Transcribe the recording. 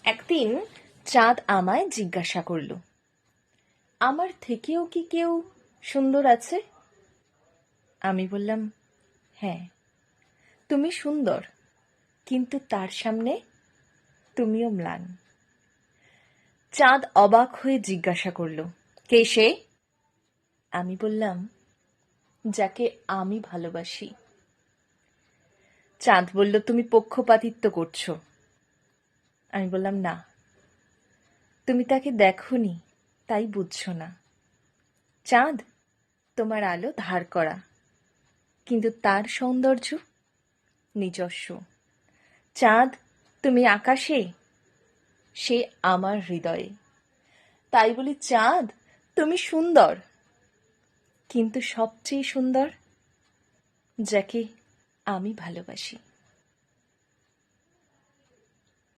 একদিন চাঁদ আমায় জিজ্ঞাসা করল, আমার থেকেও কি কেউ সুন্দর আছে? আমি বললাম, হ্যাঁ, তুমি সুন্দর, কিন্তু তার সামনে তুমিও ম্লান। চাঁদ অবাক হয়ে জিজ্ঞাসা করল, কে সে? আমি বললাম, যাকে আমি ভালোবাসি। চাঁদ বলল, তুমি পক্ষপাতিত্ব করছো। আমি বললাম, না, তুমি তাকে দেখোনি, তাই বুঝছো না। চাঁদ তোমার আলো ধার করা, কিন্তু তার সৌন্দর্য নিজস্ব। চাঁদ তুমি আকাশে, সে আমার হৃদয়ে। তাই বলি, চাঁদ তুমি সুন্দর, কিন্তু সবচেয়ে সুন্দর যাকে আমি ভালোবাসি।